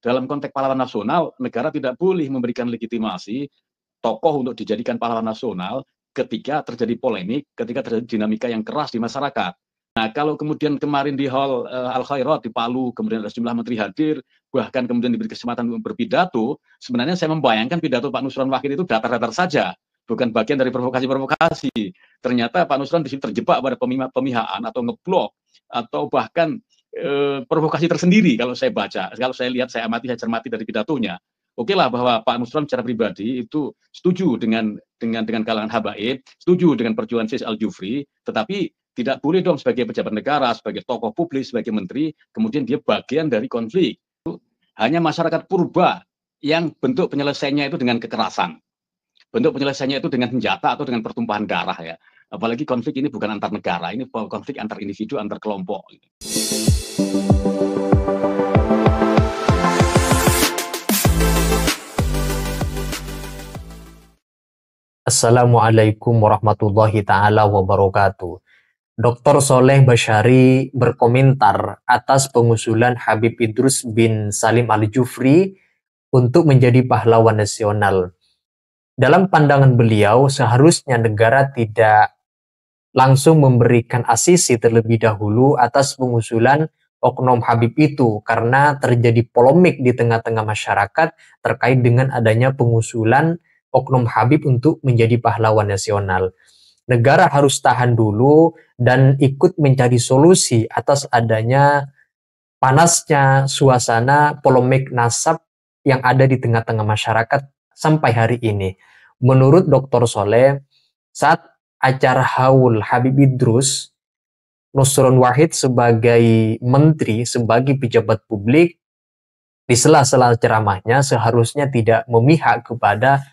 dalam konteks pahlawan nasional, negara tidak boleh memberikan legitimasi tokoh untuk dijadikan pahlawan nasional ketika terjadi polemik, ketika terjadi dinamika yang keras di masyarakat. Nah, kalau kemudian kemarin di Hall Al Khairat di Palu, kemudian ada sejumlah menteri hadir, bahkan kemudian diberi kesempatan untuk berpidato, sebenarnya saya membayangkan pidato Pak Nusron Wahid itu datar-datar saja, bukan bagian dari provokasi-provokasi. Ternyata Pak Nusron di sini terjebak pada pemihaan atau ngeblok, atau bahkan provokasi tersendiri kalau saya baca, kalau saya lihat, saya amati, saya cermati dari pidatonya. Oke lah bahwa Pak Nusron secara pribadi itu setuju dengan kalangan habaib, setuju dengan perjuangan Sis Al-Jufri, tetapi tidak boleh dong sebagai pejabat negara, sebagai tokoh publik, sebagai menteri, kemudian dia bagian dari konflik. Hanya masyarakat purba yang bentuk penyelesaiannya itu dengan kekerasan. Bentuk penyelesaiannya itu dengan senjata atau dengan pertumpahan darah ya. Apalagi konflik ini bukan antar negara, ini konflik antar individu, antar kelompok. Assalamualaikum warahmatullahi ta'ala wabarakatuh. Dr. Soleh Basyari berkomentar atas pengusulan Habib Idrus bin Salim Al-Jufri untuk menjadi pahlawan nasional. Dalam pandangan beliau, seharusnya negara tidak langsung memberikan asisi terlebih dahulu atas pengusulan oknum Habib itu, karena terjadi polemik di tengah-tengah masyarakat terkait dengan adanya pengusulan oknum Habib untuk menjadi pahlawan nasional. Negara harus tahan dulu dan ikut mencari solusi atas adanya panasnya suasana polemik nasab yang ada di tengah-tengah masyarakat sampai hari ini. Menurut Dr. Soleh, saat acara haul Habib Idrus, Nusron Wahid sebagai menteri, sebagai pejabat publik, di sela-sela ceramahnya seharusnya tidak memihak kepada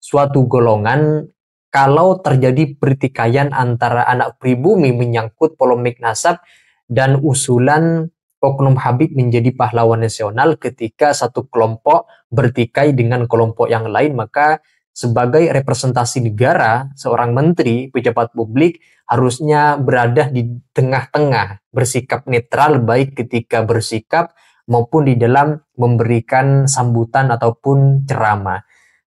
suatu golongan. Kalau terjadi pertikaian antara anak pribumi menyangkut polemik nasab dan usulan oknum Habib menjadi pahlawan nasional, ketika satu kelompok bertikai dengan kelompok yang lain, maka sebagai representasi negara, seorang menteri, pejabat publik harusnya berada di tengah-tengah, bersikap netral baik ketika bersikap maupun di dalam memberikan sambutan ataupun ceramah.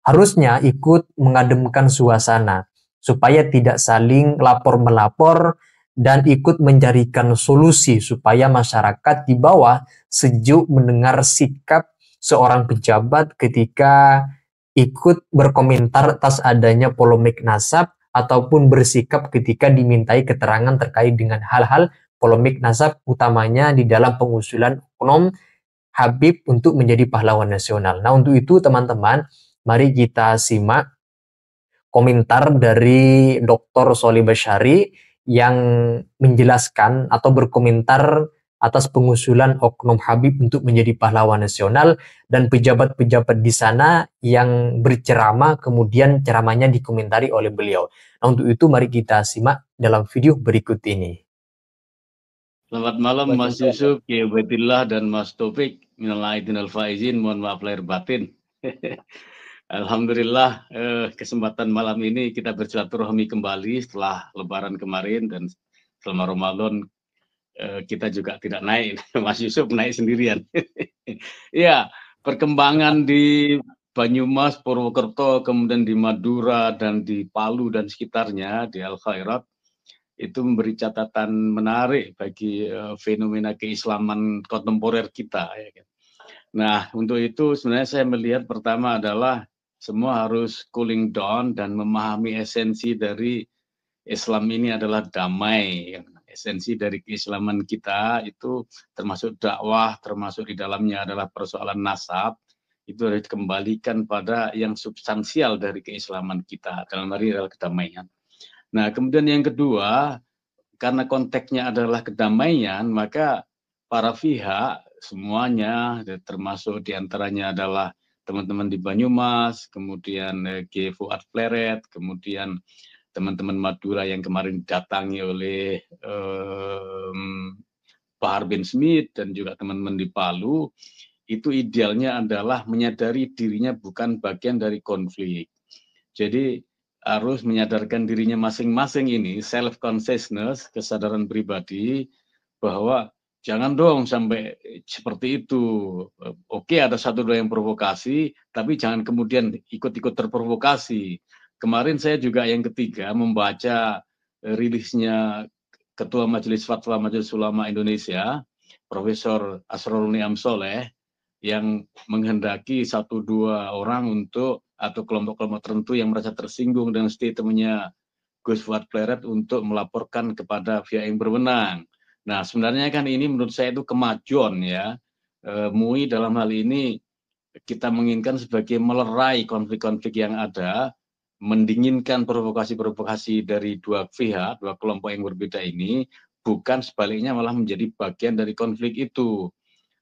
Harusnya ikut mengademkan suasana supaya tidak saling lapor-melapor dan ikut mencarikan solusi supaya masyarakat di bawah sejuk mendengar sikap seorang pejabat ketika ikut berkomentar atas adanya polemik nasab ataupun bersikap ketika dimintai keterangan terkait dengan hal-hal polemik nasab, utamanya di dalam pengusulan oknum Habib untuk menjadi pahlawan nasional. Nah, untuk itu teman-teman, mari kita simak komentar dari Dr. Soleh Basyari yang menjelaskan atau berkomentar atas pengusulan oknum Habib untuk menjadi pahlawan nasional dan pejabat-pejabat di sana yang berceramah, kemudian ceramahnya dikomentari oleh beliau. Nah, untuk itu mari kita simak dalam video berikut ini. Selamat malam Mas Yusuf, Ki Ubaidillah dan Mas Taufik. Minal aidin wal faizin, mohon maaf lahir batin. Alhamdulillah kesempatan malam ini kita bersilaturahmi kembali setelah Lebaran kemarin, dan selama Ramadan kita juga tidak naik. Mas Yusuf naik sendirian. Ya, perkembangan di Banyumas, Purwokerto, kemudian di Madura dan di Palu dan sekitarnya di Al Khairat itu memberi catatan menarik bagi fenomena keislaman kontemporer kita. Ya kan? Nah, untuk itu sebenarnya saya melihat pertama adalah semua harus cooling down dan memahami esensi dari Islam ini adalah damai. Esensi dari keislaman kita itu termasuk dakwah, termasuk di dalamnya adalah persoalan nasab, itu harus dikembalikan pada yang substansial dari keislaman kita, dalam hal ini adalah kedamaian. Nah, kemudian yang kedua, karena konteksnya adalah kedamaian, maka para pihak semuanya, termasuk diantaranya adalah teman-teman di Banyumas, kemudian G. Fuad Pleret, kemudian teman-teman Madura yang kemarin didatangi oleh Bahar bin Smith, dan juga teman-teman di Palu, itu idealnya adalah menyadari dirinya bukan bagian dari konflik. Jadi harus menyadarkan dirinya masing-masing ini, self-consciousness, kesadaran pribadi, bahwa Jangan dong sampai seperti itu. Oke, ada satu dua yang provokasi, tapi jangan kemudian ikut-ikut terprovokasi. Kemarin saya juga yang ketiga membaca rilisnya Ketua Majelis Fatwa Majelis Ulama Indonesia, Profesor Asrorun Niam Soleh, yang menghendaki satu dua orang untuk atau kelompok-kelompok tertentu yang merasa tersinggung dengan statementnya Gus Fuad Pleret untuk melaporkan kepada pihak yang berwenang. Nah, sebenarnya kan ini menurut saya itu kemajuan ya. MUI dalam hal ini kita menginginkan sebagai melerai konflik-konflik yang ada, mendinginkan provokasi-provokasi dari dua pihak, dua kelompok yang berbeda ini, bukan sebaliknya malah menjadi bagian dari konflik itu.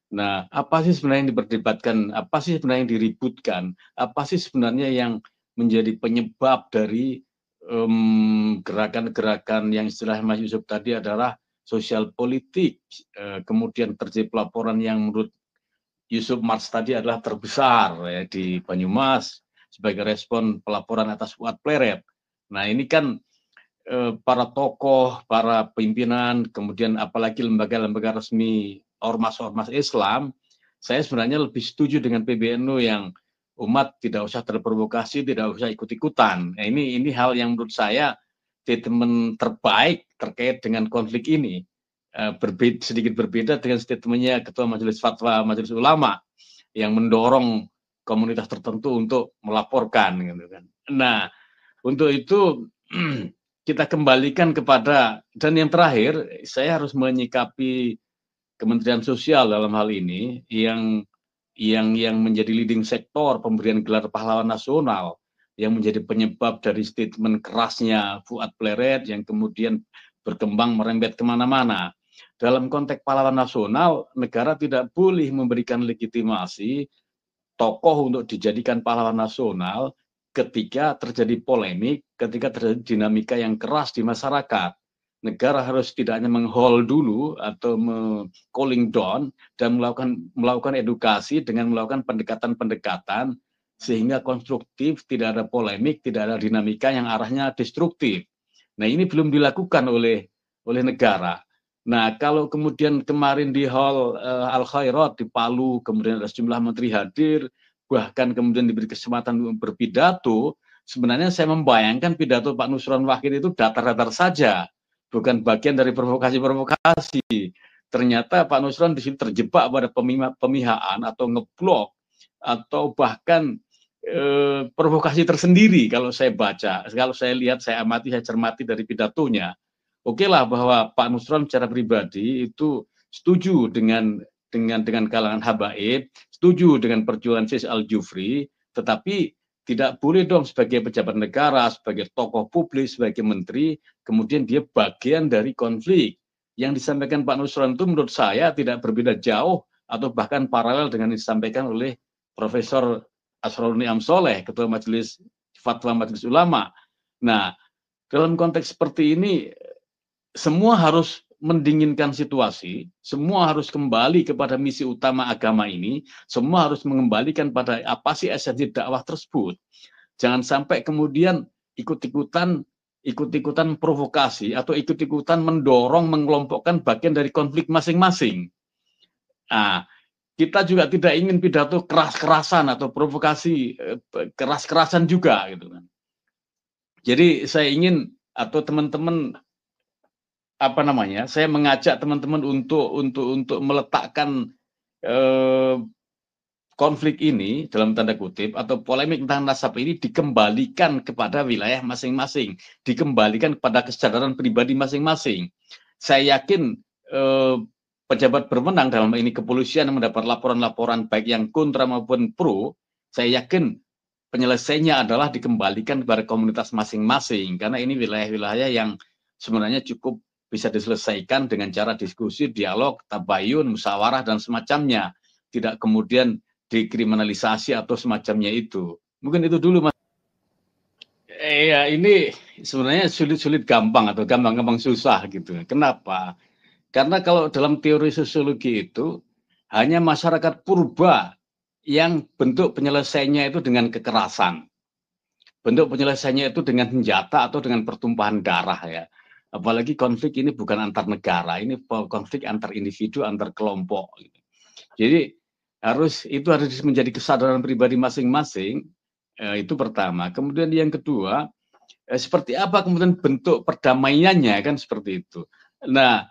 Nah, apa sih sebenarnya yang diperdebatkan? Apa sih sebenarnya yang diributkan? Apa sih sebenarnya yang menjadi penyebab dari gerakan-gerakan yang istilah Mas Yusuf tadi adalah sosial politik. Kemudian terjadi pelaporan yang menurut Yusuf Mars tadi adalah terbesar ya, di Banyumas sebagai respon pelaporan atas Fuad Pleret. Nah, ini kan para tokoh, para pimpinan, kemudian apalagi lembaga-lembaga resmi ormas-ormas Islam, saya sebenarnya lebih setuju dengan PBNU yang umat tidak usah terprovokasi, tidak usah ikut-ikutan. Nah, ini hal yang menurut saya statement terbaik terkait dengan konflik ini. Sedikit berbeda dengan statementnya Ketua Majelis Fatwa Majelis Ulama yang mendorong komunitas tertentu untuk melaporkan, gitu kan. Nah, untuk itu kita kembalikan kepada, dan yang terakhir saya harus menyikapi Kementerian Sosial dalam hal ini yang menjadi leading sektor pemberian gelar pahlawan nasional, yang menjadi penyebab dari statement kerasnya Fuad Pleret yang kemudian berkembang merembet kemana-mana. Dalam konteks pahlawan nasional, negara tidak boleh memberikan legitimasi tokoh untuk dijadikan pahlawan nasional ketika terjadi polemik, ketika terjadi dinamika yang keras di masyarakat. Negara harus tidak hanya meng-hold dulu atau cooling down dan melakukan edukasi dengan melakukan pendekatan-pendekatan sehingga konstruktif, tidak ada polemik, tidak ada dinamika yang arahnya destruktif. Nah, ini belum dilakukan oleh negara. Nah, kalau kemudian kemarin di Hall Al Khairat di Palu, kemudian ada sejumlah menteri hadir, bahkan kemudian diberi kesempatan untuk berpidato, sebenarnya saya membayangkan pidato Pak Nusron Wahid itu datar-datar saja, bukan bagian dari provokasi-provokasi. Ternyata Pak Nusron di sini terjebak pada pemihaan atau ngeblok atau bahkan provokasi tersendiri kalau saya baca, kalau saya lihat, saya amati, saya cermati dari pidatonya. Oke lah bahwa Pak Nusron secara pribadi itu setuju dengan kalangan habaib, setuju dengan perjuangan Sis Al-Jufri, tetapi tidak boleh dong sebagai pejabat negara, sebagai tokoh publik, sebagai menteri, kemudian dia bagian dari konflik. Yang disampaikan Pak Nusron itu menurut saya tidak berbeda jauh atau bahkan paralel dengan yang disampaikan oleh Profesor Asrorun Niam Soleh, Ketua Majelis Fatwa Majelis Ulama. Nah, dalam konteks seperti ini, semua harus mendinginkan situasi, semua harus kembali kepada misi utama agama ini, semua harus mengembalikan pada apa sih esensi dakwah tersebut. Jangan sampai kemudian ikut-ikutan provokasi atau ikut-ikutan mendorong, mengelompokkan bagian dari konflik masing-masing. Nah, kita juga tidak ingin pidato keras-kerasan atau provokasi keras-kerasan juga, gitu kan. Jadi saya ingin atau teman-teman saya mengajak teman-teman untuk meletakkan konflik ini dalam tanda kutip atau polemik tentang nasab ini dikembalikan kepada wilayah masing-masing, dikembalikan kepada kesadaran pribadi masing-masing. Saya yakin pejabat berwenang dalam ini kepolisian yang mendapat laporan-laporan baik yang kontra maupun pro, saya yakin penyelesaiannya adalah dikembalikan kepada komunitas masing-masing, karena ini wilayah-wilayah yang sebenarnya cukup bisa diselesaikan dengan cara diskusi, dialog, tabayun, musyawarah, dan semacamnya. Tidak kemudian dikriminalisasi atau semacamnya itu. Mungkin itu dulu, Mas. Ya, ini sebenarnya sulit-sulit gampang atau gampang-gampang susah gitu. Kenapa? Karena kalau dalam teori sosiologi itu, hanya masyarakat purba yang bentuk penyelesaiannya itu dengan kekerasan. Bentuk penyelesaiannya itu dengan senjata atau dengan pertumpahan darah ya. Apalagi konflik ini bukan antar negara, ini konflik antar individu, antar kelompok. Gitu. Jadi itu harus menjadi kesadaran pribadi masing-masing. Itu pertama. Kemudian yang kedua, seperti apa kemudian bentuk perdamaiannya, kan seperti itu. Nah,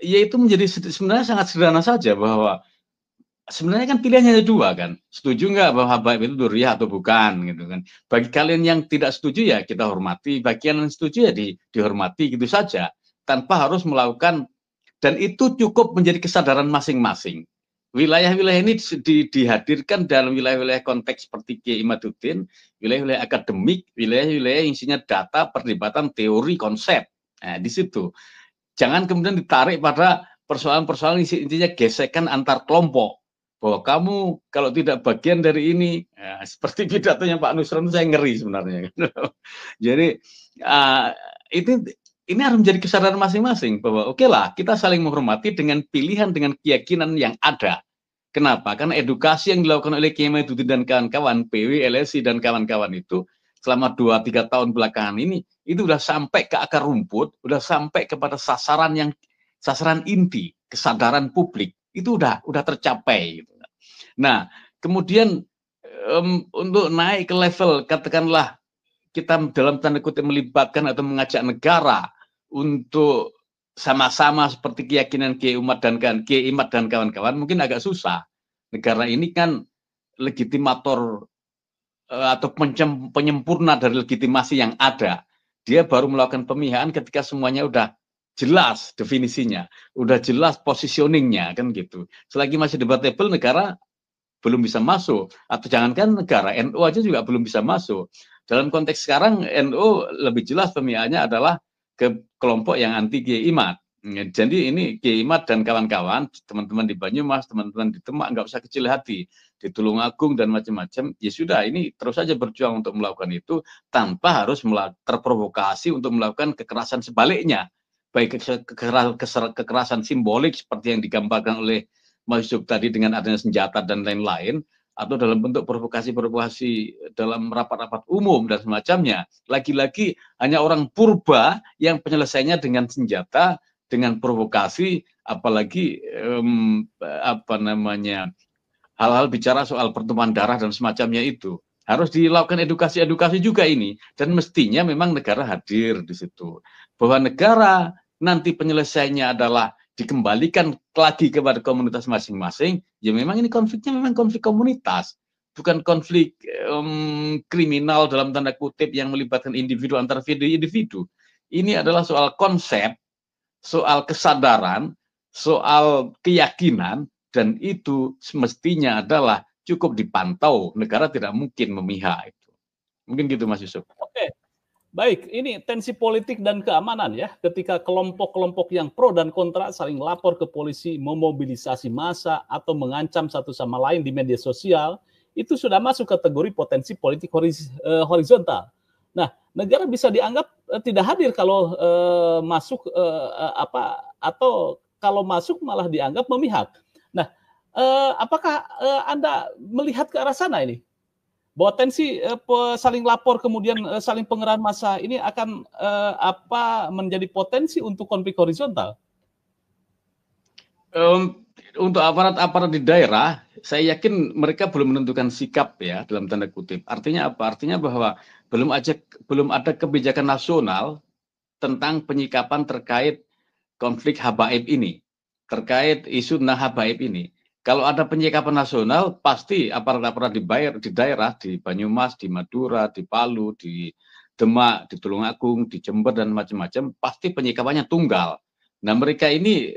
ya itu menjadi sebenarnya sangat sederhana saja, bahwa sebenarnya kan pilihannya ada dua kan. Setuju nggak bahwa Habaib itu duriah atau bukan gitu kan. Bagi kalian yang tidak setuju ya kita hormati, bagi yang setuju ya dihormati gitu saja, tanpa harus melakukan, dan itu cukup menjadi kesadaran masing-masing. Wilayah-wilayah ini dihadirkan dalam wilayah-wilayah konteks seperti Kiai Imaduddin, wilayah-wilayah akademik, wilayah-wilayah yang isinya data, perdebatan, teori, konsep. Nah, di situ. Jangan kemudian ditarik pada persoalan-persoalan intinya gesekan antar kelompok. Bahwa kamu kalau tidak bagian dari ini, ya, seperti pidatonya Pak Nusron, saya ngeri sebenarnya. Jadi ini harus menjadi kesadaran masing-masing bahwa oke lah, kita saling menghormati dengan pilihan, dengan keyakinan yang ada. Kenapa? Karena edukasi yang dilakukan oleh Kiai Maiduddin dan kawan-kawan, PW, LSI dan kawan-kawan itu selama 2-3 tahun belakangan ini, itu sudah sampai ke akar rumput, sudah sampai kepada sasaran inti, kesadaran publik, itu udah tercapai. Gitu. Nah, kemudian untuk naik ke level, katakanlah kita dalam tanda kutip melibatkan atau mengajak negara untuk sama-sama seperti keyakinan Kiai Imad dan kawan-kawan, mungkin agak susah. Negara ini kan legitimator atau penyempurna dari legitimasi yang ada. Dia baru melakukan pemihakan ketika semuanya udah jelas definisinya, udah jelas positioningnya, kan gitu. Selagi masih debatable, negara belum bisa masuk, atau jangankan negara, NU aja juga belum bisa masuk. Dalam konteks sekarang, NU lebih jelas pemihakannya adalah ke kelompok yang anti Kiai Imad. Jadi ini Kiai Imad dan kawan-kawan, teman-teman di Banyumas, teman-teman di Demak, nggak usah kecil hati, di Tulungagung dan macam-macam, ya sudah, ini terus saja berjuang untuk melakukan itu, tanpa harus terprovokasi untuk melakukan kekerasan sebaliknya, baik kekerasan simbolik seperti yang digambarkan oleh Mas Yusuf tadi dengan adanya senjata dan lain-lain, atau dalam bentuk provokasi-provokasi dalam rapat-rapat umum dan semacamnya. Lagi-lagi hanya orang purba yang penyelesaiannya dengan senjata, dengan provokasi, apalagi hal-hal bicara soal pertumpahan darah dan semacamnya itu. Harus dilakukan edukasi-edukasi juga ini, dan mestinya memang negara hadir di situ. Bahwa negara nanti penyelesaiannya adalah dikembalikan lagi kepada komunitas masing-masing, ya memang ini konfliknya memang konflik komunitas, bukan konflik kriminal dalam tanda kutip yang melibatkan individu antar individu. Ini adalah soal konsep, soal kesadaran, soal keyakinan, dan itu semestinya adalah cukup dipantau. Negara tidak mungkin memihak itu. Mungkin gitu Mas Yusuf. Oke. Baik, ini tensi politik dan keamanan ya, ketika kelompok-kelompok yang pro dan kontra saling lapor ke polisi, memobilisasi massa, atau mengancam satu sama lain di media sosial, itu sudah masuk kategori potensi politik horizontal. Nah, negara bisa dianggap tidak hadir kalau masuk atau kalau masuk malah dianggap memihak. Nah, apakah Anda melihat ke arah sana ini? Bahwa tensi saling lapor kemudian saling pengerahan massa ini akan menjadi potensi untuk konflik horizontal? Untuk aparat-aparat di daerah, saya yakin mereka belum menentukan sikap ya, dalam tanda kutip. Artinya apa? Artinya bahwa belum ada kebijakan nasional tentang penyikapan terkait konflik habaib ini, terkait isu tentang habaib ini. Kalau ada penyikapan nasional, pasti aparat-aparat di daerah, di Banyumas, di Madura, di Palu, di Demak, di Tulungagung, di Jember, dan macam-macam, pasti penyikapannya tunggal. Nah, mereka ini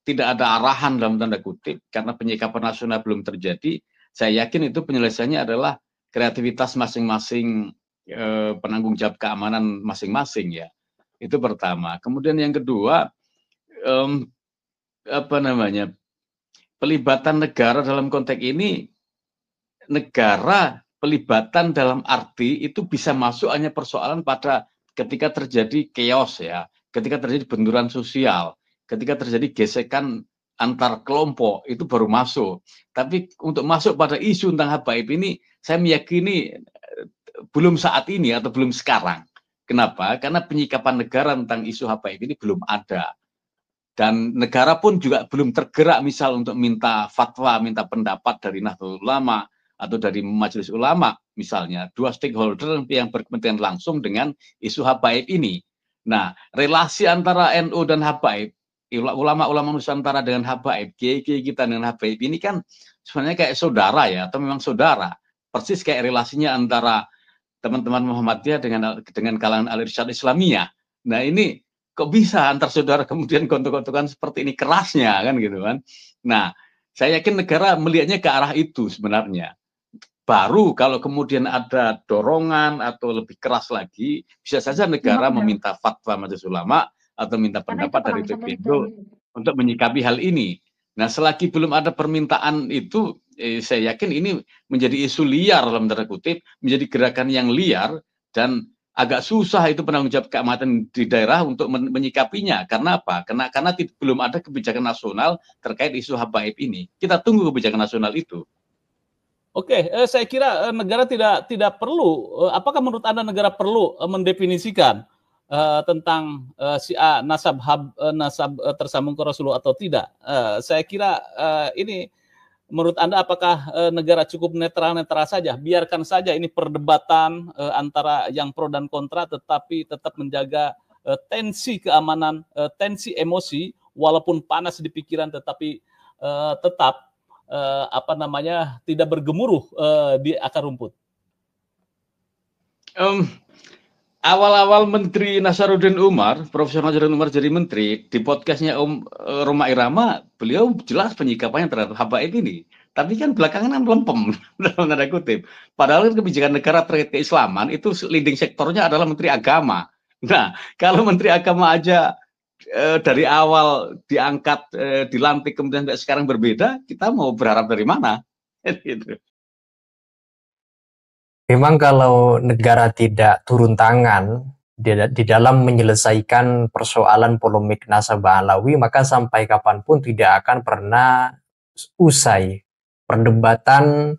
tidak ada arahan dalam tanda kutip, karena penyikapan nasional belum terjadi. Saya yakin itu penyelesaiannya adalah kreativitas masing-masing penanggung jawab keamanan masing-masing ya. Itu pertama. Kemudian yang kedua, pelibatan negara dalam konteks ini, negara pelibatan dalam arti itu bisa masuk hanya persoalan pada ketika terjadi chaos ya, ketika terjadi benturan sosial, ketika terjadi gesekan antar kelompok, itu baru masuk. Tapi untuk masuk pada isu tentang habaib ini, saya meyakini belum saat ini atau belum sekarang. Kenapa? Karena penyikapan negara tentang isu habaib ini belum ada. Dan negara pun juga belum tergerak misal untuk minta fatwa, minta pendapat dari Nahdlatul Ulama atau dari Majelis Ulama misalnya. Dua stakeholder yang berkepentingan langsung dengan isu habaib ini. Nah, relasi antara NU dan habaib, ulama-ulama Nusantara dengan habaib, kiai-kiai kita dengan habaib ini kan sebenarnya kayak saudara ya, atau memang saudara. Persis kayak relasinya antara teman-teman Muhammadiyah dengan kalangan Al-Irsyad Islamiyah. Nah ini kok bisa antar saudara kemudian gontok-gontokan seperti ini, kerasnya kan gitu kan. Nah saya yakin negara melihatnya ke arah itu sebenarnya. Baru kalau kemudian ada dorongan atau lebih keras lagi, bisa saja negara meminta fatwa Majelis Ulama atau minta pendapat dari PBNU untuk menyikapi hal ini. Nah, selagi belum ada permintaan itu, saya yakin ini menjadi isu liar dalam tanda kutip, menjadi gerakan yang liar dan agak susah itu penanggung jawab keamanan di daerah untuk menyikapinya. Karena apa? Karena belum ada kebijakan nasional terkait isu habaib ini. Kita tunggu kebijakan nasional itu. Oke, saya kira negara tidak perlu. Apakah menurut Anda negara perlu mendefinisikan tentang si A nasab tersambung ke Rasulullah atau tidak? Saya kira ini menurut Anda apakah negara cukup netral saja? Biarkan saja ini perdebatan antara yang pro dan kontra, tetapi tetap menjaga tensi keamanan, tensi emosi, walaupun panas di pikiran, tetapi tetap tidak bergemuruh di akar rumput. Awal-awal Menteri Nasaruddin Umar, Profesor Nasaruddin Umar jadi menteri, di podcastnya Roma Irama, beliau jelas penyikapannya terhadap habaib ini. Tapi kan belakangan melempem, dalam tanda kutip. Padahal kebijakan negara terkait keislaman, itu leading sektornya adalah Menteri Agama. Nah, kalau Menteri Agama aja dari awal diangkat, dilantik, kemudian sekarang berbeda, kita mau berharap dari mana? Gitu. Memang kalau negara tidak turun tangan di dalam menyelesaikan persoalan polemik nasabah Alawi, maka sampai kapanpun tidak akan pernah usai perdebatan,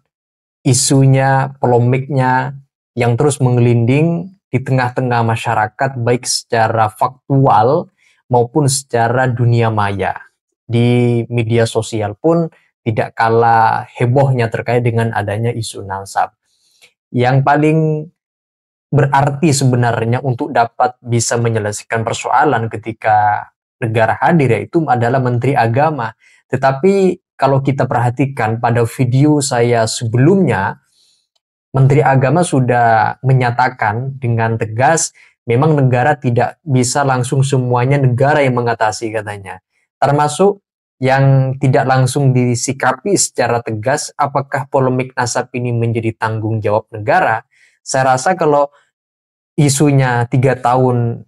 isunya, polemiknya yang terus menggelinding di tengah-tengah masyarakat, baik secara faktual maupun secara dunia maya. Di media sosial pun tidak kalah hebohnya terkait dengan adanya isu nasab. Yang paling berarti sebenarnya untuk dapat bisa menyelesaikan persoalan ketika negara hadir yaitu adalah Menteri Agama. Tetapi kalau kita perhatikan pada video saya sebelumnya, Menteri Agama sudah menyatakan dengan tegas memang negara tidak bisa langsung semuanya negara yang mengatasi katanya. Termasuk yang tidak langsung disikapi secara tegas apakah polemik nasab ini menjadi tanggung jawab negara. Saya rasa kalau isunya 3 tahun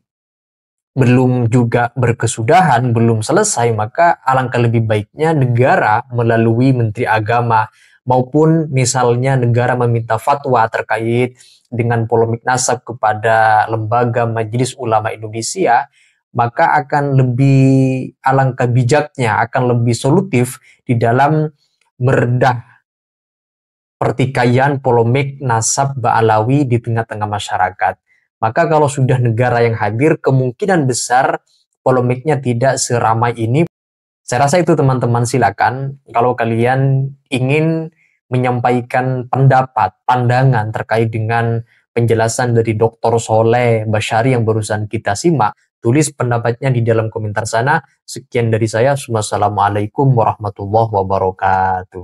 belum juga berkesudahan, belum selesai, maka alangkah lebih baiknya negara melalui Menteri Agama maupun misalnya negara meminta fatwa terkait dengan polemik nasab kepada lembaga Majelis Ulama Indonesia, maka akan lebih alangkah bijaknya, akan lebih solutif di dalam meredah pertikaian polemik nasab Ba'alawi di tengah-tengah masyarakat. Maka kalau sudah negara yang hadir, kemungkinan besar polemiknya tidak seramai ini. Saya rasa itu teman-teman, silakan kalau kalian ingin menyampaikan pendapat, pandangan terkait dengan penjelasan dari Dr. Soleh Bashari yang barusan kita simak, tulis pendapatnya di dalam komentar sana. Sekian dari saya. Wassalamualaikum warahmatullahi wabarakatuh.